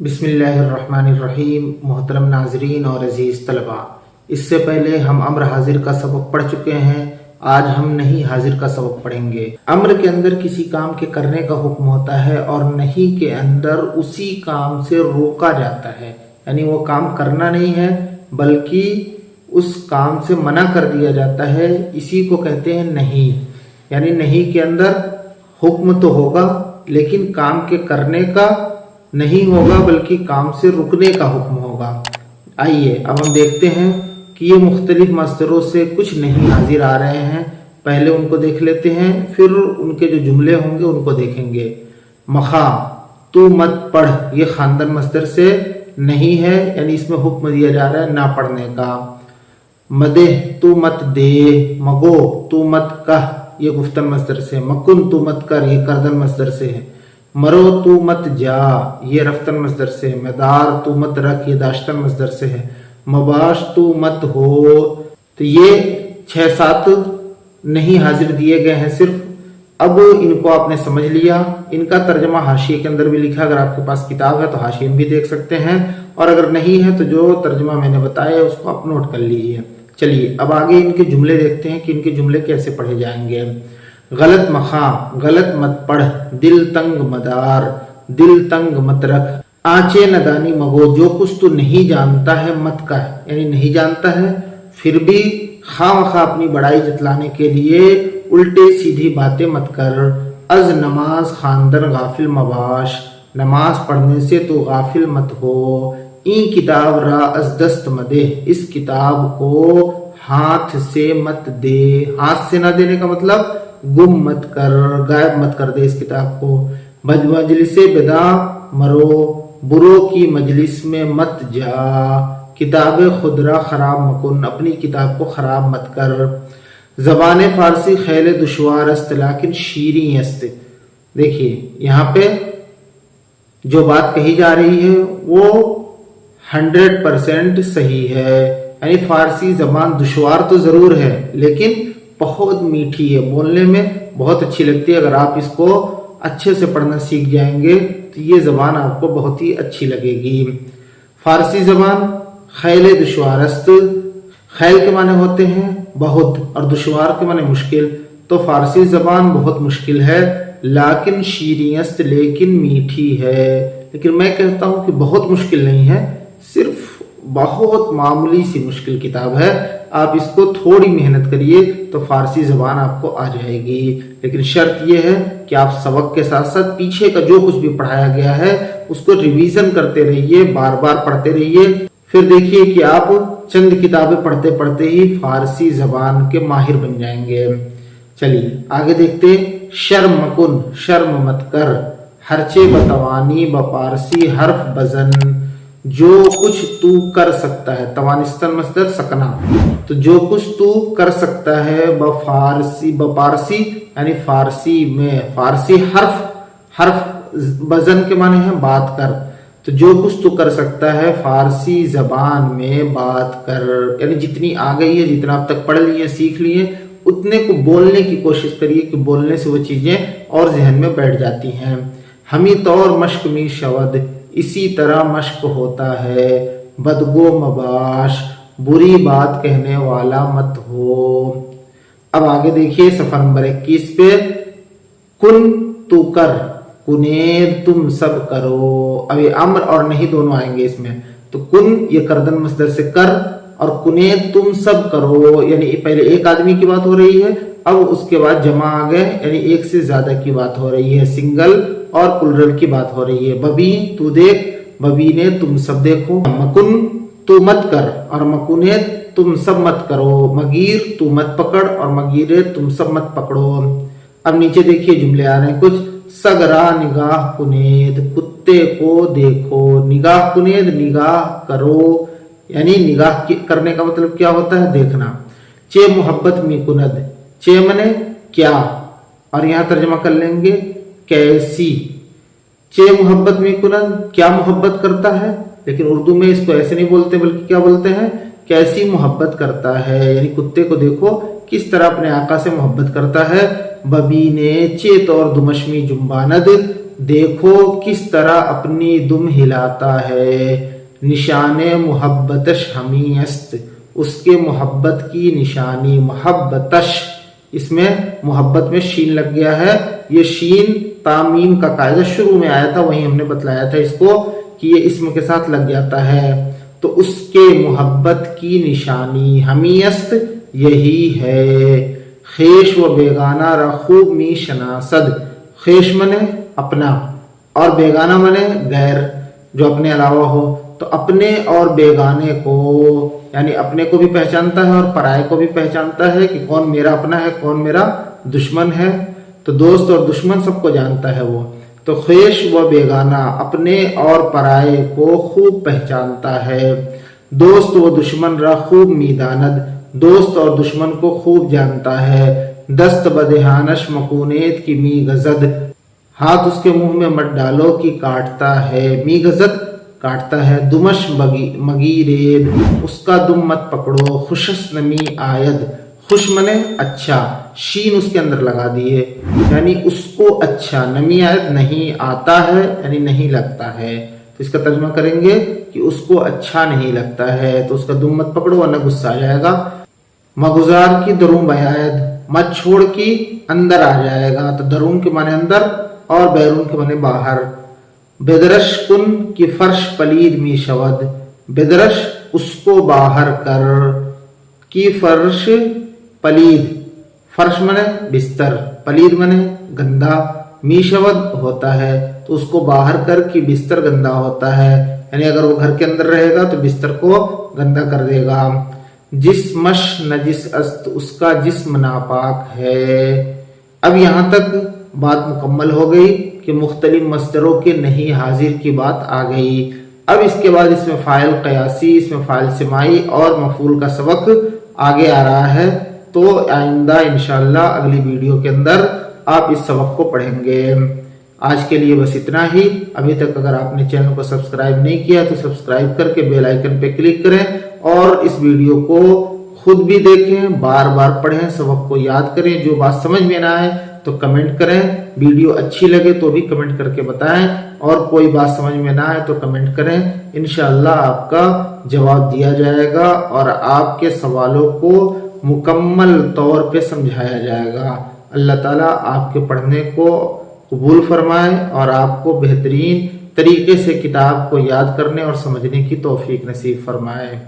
बिस्मिल्लाहिर्रहमानिर्रहीम। मोहतरम नाजरीन और अजीज़ तलबा, इससे पहले हम अम्र हाजिर का सबक पढ़ चुके हैं। आज हम नहीं हाजिर का सबक पढ़ेंगे। अम्र के अंदर किसी काम के करने का हुक्म होता है और नहीं के अंदर उसी काम से रोका जाता है, यानी वो काम करना नहीं है बल्कि उस काम से मना कर दिया जाता है। इसी को कहते हैं नहीं। यानी नहीं के अंदर हुक्म तो होगा लेकिन काम के करने का नहीं होगा बल्कि काम से रुकने का हुक्म होगा। आइए अब हम देखते हैं कि ये मुख्तलिफ मस्दरों से कुछ नहीं हाजिर आ रहे हैं। पहले उनको देख लेते हैं, फिर उनके जो जुमले होंगे उनको देखेंगे। मखा, तू मत पढ़, ये खानदान मस्दर से नहीं है, यानी इसमें हुक्म दिया जा रहा है ना पढ़ने का। मदे, तू मत दे। मगो, तू मत कह, ये गुफ्तन मस्दर से। मकुन, तू मत कर, ये करदन मस्दर से है। मरो, तू मत जा, ये रफ्तन मस्दर से। मदार, तू मत रख, ये दाश्तन मस्दर से है। मबाश, तू मत हो। तो ये 6-7 नहीं हाजिर दिए गए हैं सिर्फ। अब इनको आपने समझ लिया। इनका तर्जमा हाशिए के अंदर भी लिखा, अगर आपके पास किताब है तो हाशिए में भी देख सकते हैं, और अगर नहीं है तो जो तर्जमा मैंने बताया उसको आप नोट कर लीजिए। चलिए अब आगे इनके जुमले देखते हैं कि इनके जुमले कैसे पढ़े जाएंगे। गलत मखा, गलत मत पढ़। दिल तंग मदार, दिल तंग मत रख। आंचे नदानी मगो, जो कुछ तू नहीं जानता है मत कह, यानी नहीं जानता है फिर भी खामखा अपनी बड़ाई जतलाने के लिए उल्टे सीधी बातें मत कर। अज नमाज खानदन गाफिल मबाश, नमाज पढ़ने से तो गाफिल मत हो। ई किताब रा अज दस्त मदे, इस किताब को हाथ से मत दे। हाथ से ना देने का मतलब गुम मत कर, गायब मत कर दे इस किताब को। बद मजलिस बेदा मरो, बुरो की मजलिस में मत जा। किताब खुदरा खराब मकुन, अपनी किताब को खराब मत कर। जबान फारसी खैल दुश्वार अस्त लाकिन शीरी अस्त। देखिए यहाँ पे जो बात कही जा रही है वो 100% सही है। यानी फारसी जबान दुश्वार तो जरूर है लेकिन बहुत मीठी है, बोलने में बहुत अच्छी लगती है। अगर आप इसको अच्छे से पढ़ना सीख जाएंगे तो ये जबान आपको बहुत ही अच्छी लगेगी। फारसी जबान खैल दुश्वारस्त, खैल के माने होते हैं बहुत और दुश्वार के माने मुश्किल, तो फारसी जबान बहुत मुश्किल है। लाकिन शीरियस्त, लेकिन मीठी है। लेकिन मैं कहता हूं कि बहुत मुश्किल नहीं है, सिर्फ बहुत मामूली सी मुश्किल किताब है। आप इसको थोड़ी मेहनत करिए तो फारसी जबान आपको आ जाएगी। लेकिन शर्त यह है कि आप सबक के साथ साथ पीछे का जो कुछ भी पढ़ाया गया है उसको रिवीजन करते रहिए, बार बार पढ़ते रहिए। फिर देखिए कि आप चंद किताबें पढ़ते पढ़ते ही फारसी जबान के माहिर बन जाएंगे। चलिए आगे देखते। शर्म मकुन, शर्म मत कर। हरचे बतवानी बपारसी हर्फ बजन, जो कुछ तू कर सकता है। तवानिस्तन मस्दर सकना, तो जो कुछ तू कर सकता है बपारसी यानी फारसी में। फारसी हर्फ बजन के माने हैं बात कर, तो जो कुछ तू कर सकता है फारसी जबान में बात कर। यानी जितनी आ गई है, जितना अब तक पढ़ लिए सीख लिए, उतने को बोलने की कोशिश करिए कि बोलने से वो चीजें और जहन में बैठ जाती हैं। हमी तौर मश्क मी शवद, इसी तरह मश्क होता है। बदगो मबाश, बुरी बात कहने वाला मत हो। अब आगे देखिए सफा नंबर 21 पे। कुन, तू कर। कुनेद, तुम सब करो। अब ये अम्र और नहीं दोनों आएंगे इसमें। तो कुन ये करदन मस्दर से कर, और कुनेद तुम सब करो, यानी पहले एक आदमी की बात हो रही है, अब उसके बाद जमा आ गए, यानी एक से ज्यादा की बात हो रही है। सिंगल और प्लुरल की बात हो रही है। बबी, तू देख। बबी ने, तुम सब देखो। मकुन, तू मत कर, और मकुने तुम सब मत करो। मगीर, तू मत पकड़, और मगीरे तुम सब मत पकड़ो। अब नीचे देखिए जुमले आ रहे हैं कुछ। सगरा निगाह कुनेद, कुत्ते को देखो। निगाह कुनेद, निगाह करो, यानी निगाह करने का मतलब क्या होता है, देखना। चे मोहब्बत मी कुनद, चे मने क्या, और यहां तर्जमा कर लेंगे कैसी। चे मोहब्बत में कुनद, क्या मोहब्बत करता है, लेकिन उर्दू में इसको ऐसे नहीं बोलते बल्कि क्या बोलते हैं, कैसी मोहब्बत करता है। यानी कुत्ते को देखो किस तरह अपने आका से मोहब्बत करता है। बबी ने चेत और दुमशमी जुम्बानद, دیکھو کس طرح اپنی دم ہلاتا ہے، نشان محبتش ہمیں است، اس کے محبت کی نشانی، محبتش، اس میں محبت میں شین لگ گیا ہے، یہ شین تامیم کا قاعدہ شروع میں آیا تھا، وہیں ہم نے بتلایا تھا اس کو کہ یہ اسم کے ساتھ لگ جاتا ہے، تو اس کے محبت کی نشانی ہمیں است یہی ہے، خیش و بیگانہ را خوب می شناسد، خیش منے اپنا اور بیگانہ منے غیر، جو اپنے علاوہ ہو، تو اپنے اور بیگانے کو، یعنی اپنے کو بھی پہچانتا ہے اور پرائے کو بھی پہچانتا ہے کہ کون میرا اپنا ہے کون میرا دشمن ہے، تو دوست اور دشمن سب کو جانتا ہے وہ، تو خیش و بیگانہ اپنے اور پرائے کو خوب پہچانتا ہے، دوست و دشمن را خوب میداند، دوست اور دشمن کو خوب جانتا ہے، دست بدہانش مکونیت کی می گزد، ہاتھ اس کے منہ میں مت ڈالو کی کاٹتا ہے، می گزد کاٹتا ہے، دمش مگیرید اس کا دم مت پکڑو، خوشس نمی آید، خوش منے اچھا، شین اس کے اندر لگا دیے، یعنی اس کو اچھا، نمی آید نہیں آتا ہے یعنی نہیں لگتا ہے، تو اس کا ترجمہ کریں گے کہ اس کو اچھا نہیں لگتا ہے، تو اس کا دم مت پکڑو ورنہ غصہ آ جائے گا، مگزار کی درون بیاید، مت چھوڑ کی اندر آ جائے گا، تو درون کے معنی اندر اور بیرون کے معنی باہر، بدرش کن کی فرش پلید می شود، بدرش اس کو باہر کر، کی فرش پلید، فرش منے بستر، پلید منے گندا، می شود ہوتا ہے، تو اس کو باہر کر کی بستر گندا ہوتا ہے، یعنی اگر وہ گھر کے اندر رہے گا تو بستر کو گندا کر دے گا، جسمش نجس است اس کا جسم ناپاک ہے، اب یہاں تک بات مکمل ہو گئی کہ مختلف مصدروں کے نہیں حاضر کی بات آ گئی، اب اس کے بعد اس میں فاعل قیاسی، اس میں فاعل سماعی اور مفعول کا سبق آگے آ رہا ہے، تو آئندہ انشاءاللہ اگلی ویڈیو کے اندر آپ اس سبق کو پڑھیں گے، آج کے لیے بس اتنا ہی، ابھی تک اگر آپ نے چینل کو سبسکرائب نہیں کیا تو سبسکرائب کر کے بیل آئیکن پہ کلک کریں اور اس ویڈیو کو خود بھی دیکھیں، بار بار پڑھیں، سبق کو یاد کریں، جو بات سمجھ میں نہ آئے تو کمنٹ کریں، ویڈیو اچھی لگے تو بھی کمنٹ کر کے بتائیں، اور کوئی بات سمجھ میں نہ آئے تو کمنٹ کریں، انشاءاللہ آپ کا جواب دیا جائے گا اور آپ کے سوالوں کو مکمل طور پہ سمجھایا جائے گا، اللہ تعالیٰ آپ کے پڑھنے کو قبول فرمائے اور آپ کو بہترین طریقے سے کتاب کو یاد کرنے اور سمجھنے کی توفیق نصیب فرمائے۔